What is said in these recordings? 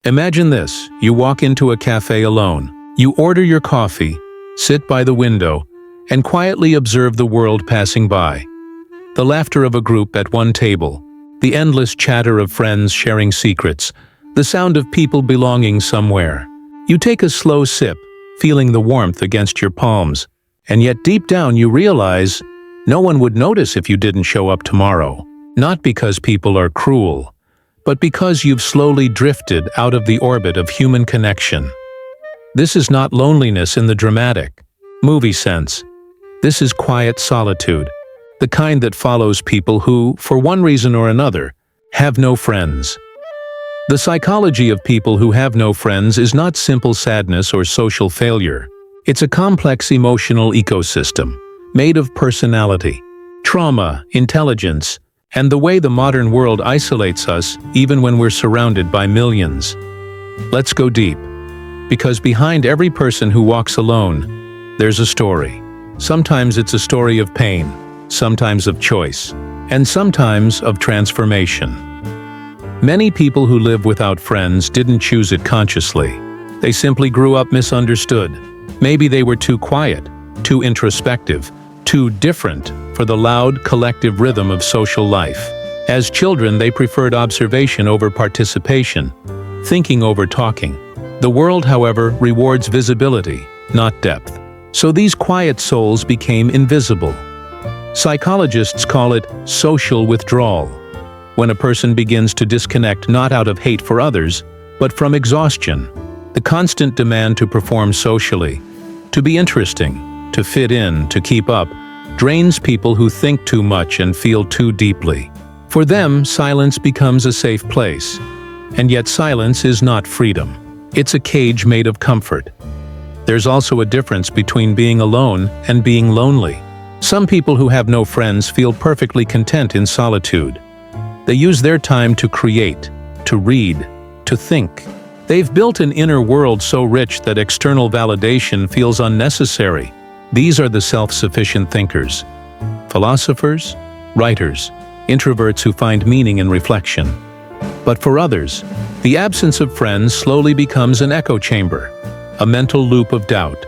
Imagine this: you walk into a cafe alone. You order your coffee, sit by the window, and quietly observe the world passing by. The laughter of a group at one table, the endless chatter of friends sharing secrets, the sound of people belonging somewhere. You take a slow sip, feeling the warmth against your palms, and yet deep down you realize no one would notice if you didn't show up tomorrow. Not because people are cruel, but because you've slowly drifted out of the orbit of human connection. This is not loneliness in the dramatic, movie sense. This is quiet solitude, the kind that follows people who, for one reason or another, have no friends. The psychology of people who have no friends is not simple sadness or social failure. It's a complex emotional ecosystem, made of personality, trauma, intelligence, and the way the modern world isolates us even when we're surrounded by millions. Let's go deep, because behind every person who walks alone, there's a story. Sometimes it's a story of pain, sometimes of choice, and sometimes of transformation. Many people who live without friends didn't choose it consciously. They simply grew up misunderstood. Maybe they were too quiet, too introspective, too different for the loud, collective rhythm of social life. As children, they preferred observation over participation, thinking over talking. The world, however, rewards visibility, not depth. So these quiet souls became invisible. Psychologists call it social withdrawal, when a person begins to disconnect not out of hate for others, but from exhaustion. The constant demand to perform socially, to be interesting, to fit in, to keep up, drains people who think too much and feel too deeply. For them, silence becomes a safe place. And yet silence is not freedom. It's a cage made of comfort. There's also a difference between being alone and being lonely. Some people who have no friends feel perfectly content in solitude. They use their time to create, to read, to think. They've built an inner world so rich that external validation feels unnecessary. These are the self-sufficient thinkers, philosophers, writers, introverts who find meaning in reflection. But for others, the absence of friends slowly becomes an echo chamber, a mental loop of doubt.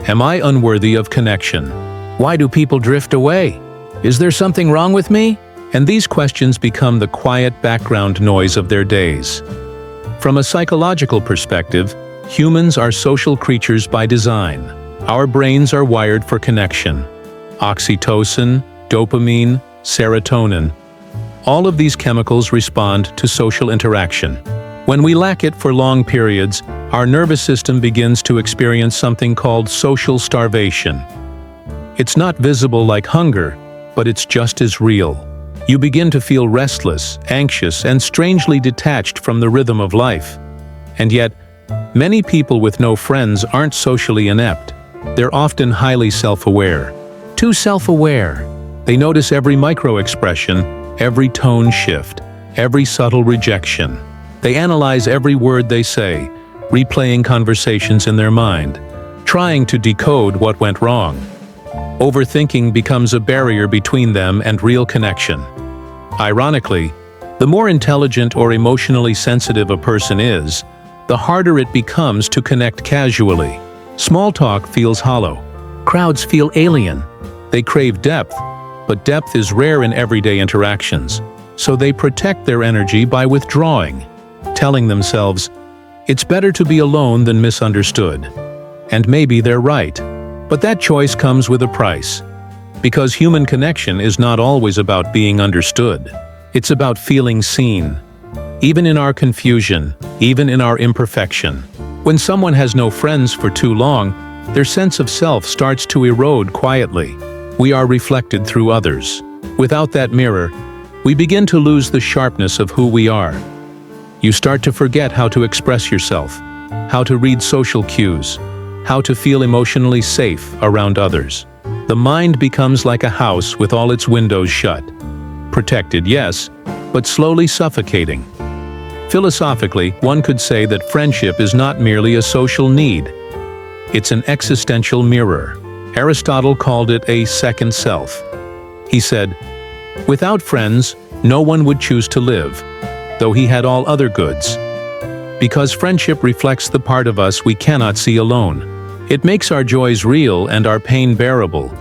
Am I unworthy of connection? Why do people drift away? Is there something wrong with me? And these questions become the quiet background noise of their days. From a psychological perspective, humans are social creatures by design. Our brains are wired for connection. Oxytocin, dopamine, serotonin. All of these chemicals respond to social interaction. When we lack it for long periods, our nervous system begins to experience something called social starvation. It's not visible like hunger, but it's just as real. You begin to feel restless, anxious, and strangely detached from the rhythm of life. And yet, many people with no friends aren't socially inept. They're often highly self-aware. Too self-aware. They notice every micro-expression, every tone shift, every subtle rejection. They analyze every word they say, replaying conversations in their mind, trying to decode what went wrong. Overthinking becomes a barrier between them and real connection. Ironically, the more intelligent or emotionally sensitive a person is, the harder it becomes to connect casually. Small talk feels hollow. Crowds feel alien. They crave depth, but depth is rare in everyday interactions, so they protect their energy by withdrawing, telling themselves, "It's better to be alone than misunderstood." And maybe they're right. But that choice comes with a price. Because human connection is not always about being understood. It's about feeling seen. Even in our confusion, even in our imperfection. When someone has no friends for too long, their sense of self starts to erode quietly. We are reflected through others. Without that mirror, we begin to lose the sharpness of who we are. You start to forget how to express yourself, how to read social cues, how to feel emotionally safe around others. The mind becomes like a house with all its windows shut. Protected, yes, but slowly suffocating. Philosophically, one could say that friendship is not merely a social need. It's an existential mirror. Aristotle called it a second self. He said, "Without friends, no one would choose to live, though he had all other goods." Because friendship reflects the part of us we cannot see alone. It makes our joys real and our pain bearable.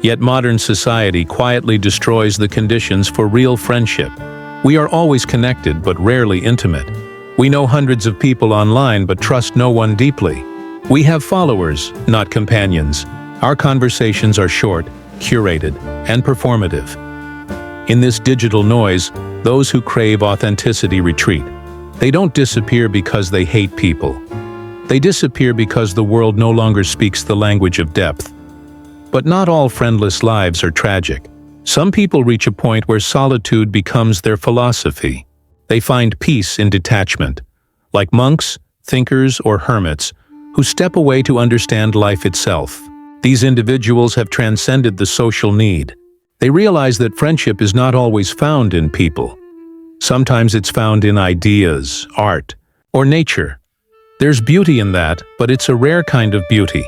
Yet modern society quietly destroys the conditions for real friendship. We are always connected but rarely intimate. We know hundreds of people online but trust no one deeply. We have followers, not companions. Our conversations are short, curated, and performative. In this digital noise, those who crave authenticity retreat. They don't disappear because they hate people. They disappear because the world no longer speaks the language of depth. But not all friendless lives are tragic. Some people reach a point where solitude becomes their philosophy. They find peace in detachment, like monks, thinkers, or hermits, who step away to understand life itself. These individuals have transcended the social need. They realize that friendship is not always found in people. Sometimes it's found in ideas, art, or nature. There's beauty in that, but it's a rare kind of beauty.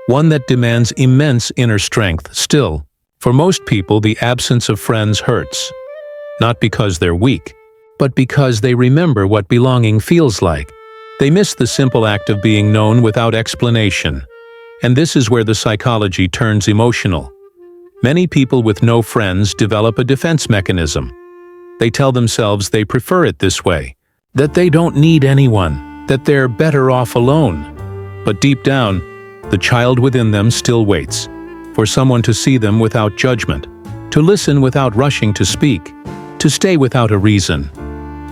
One that demands immense inner strength. Still, for most people, the absence of friends hurts. Not because they're weak, but because they remember what belonging feels like. They miss the simple act of being known without explanation. And this is where the psychology turns emotional. Many people with no friends develop a defense mechanism. They tell themselves they prefer it this way, that they don't need anyone, that they're better off alone. But deep down, the child within them still waits for someone to see them without judgment, to listen without rushing to speak, to stay without a reason.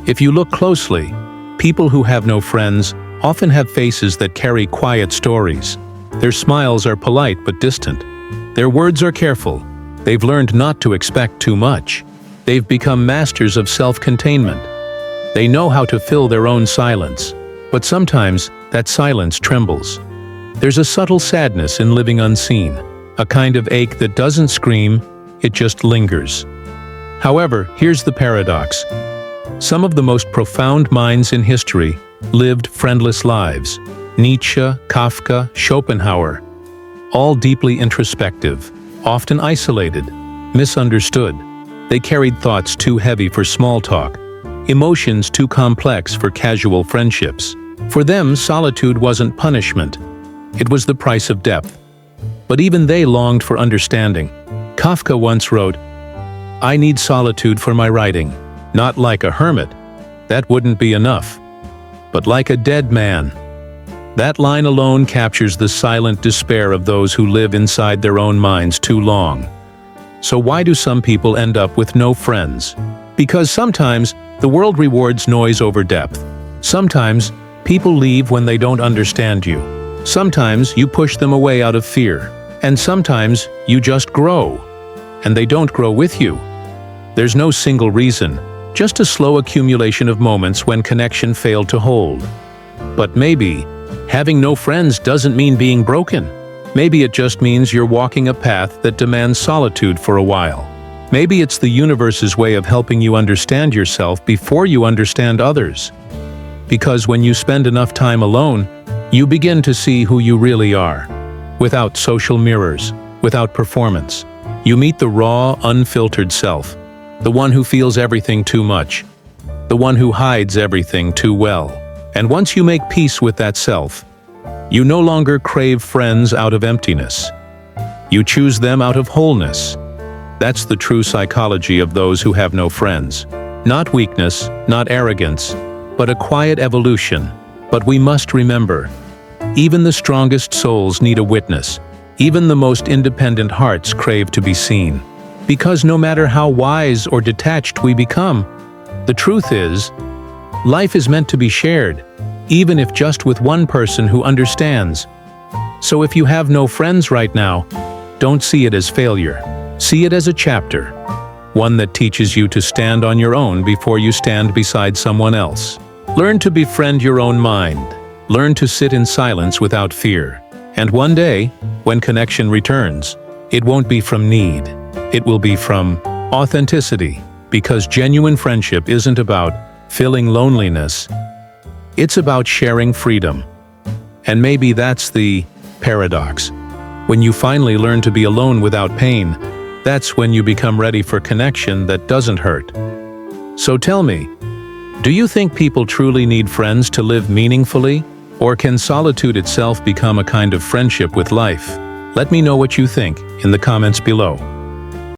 If you look closely, people who have no friends often have faces that carry quiet stories. Their smiles are polite but distant. Their words are careful. They've learned not to expect too much. They've become masters of self-containment. They know how to fill their own silence, but sometimes that silence trembles. There's a subtle sadness in living unseen, a kind of ache that doesn't scream, it just lingers. However, here's the paradox. Some of the most profound minds in history lived friendless lives. Nietzsche, Kafka, Schopenhauer, all deeply introspective, often isolated, misunderstood. They carried thoughts too heavy for small talk, emotions too complex for casual friendships. For them, solitude wasn't punishment. It was the price of depth. But even they longed for understanding. Kafka once wrote, "I need solitude for my writing, not like a hermit. That wouldn't be enough. But like a dead man." That line alone captures the silent despair of those who live inside their own minds too long. So why do some people end up with no friends? Because sometimes the world rewards noise over depth. Sometimes people leave when they don't understand you. Sometimes you push them away out of fear. And sometimes you just grow, and they don't grow with you. There's no single reason, just a slow accumulation of moments when connection failed to hold. But maybe having no friends doesn't mean being broken. Maybe it just means you're walking a path that demands solitude for a while. Maybe it's the universe's way of helping you understand yourself before you understand others. Because when you spend enough time alone, you begin to see who you really are. Without social mirrors, without performance. You meet the raw, unfiltered self. The one who feels everything too much. The one who hides everything too well. And once you make peace with that self, you no longer crave friends out of emptiness. You choose them out of wholeness. That's the true psychology of those who have no friends. Not weakness, not arrogance, but a quiet evolution. But we must remember, even the strongest souls need a witness. Even the most independent hearts crave to be seen. Because no matter how wise or detached we become, the truth is, life is meant to be shared, even if just with one person who understands. So if you have no friends right now, don't see it as failure. See it as a chapter, one that teaches you to stand on your own before you stand beside someone else. Learn to befriend your own mind. Learn to sit in silence without fear. And one day, when connection returns, it won't be from need. It will be from authenticity, because genuine friendship isn't about filling loneliness. It's about sharing freedom. And maybe that's the paradox. When you finally learn to be alone without pain, that's when you become ready for connection that doesn't hurt. So tell me, Do you think people truly need friends to live meaningfully? Or can solitude itself become a kind of friendship with life? Let me know what you think in the comments below.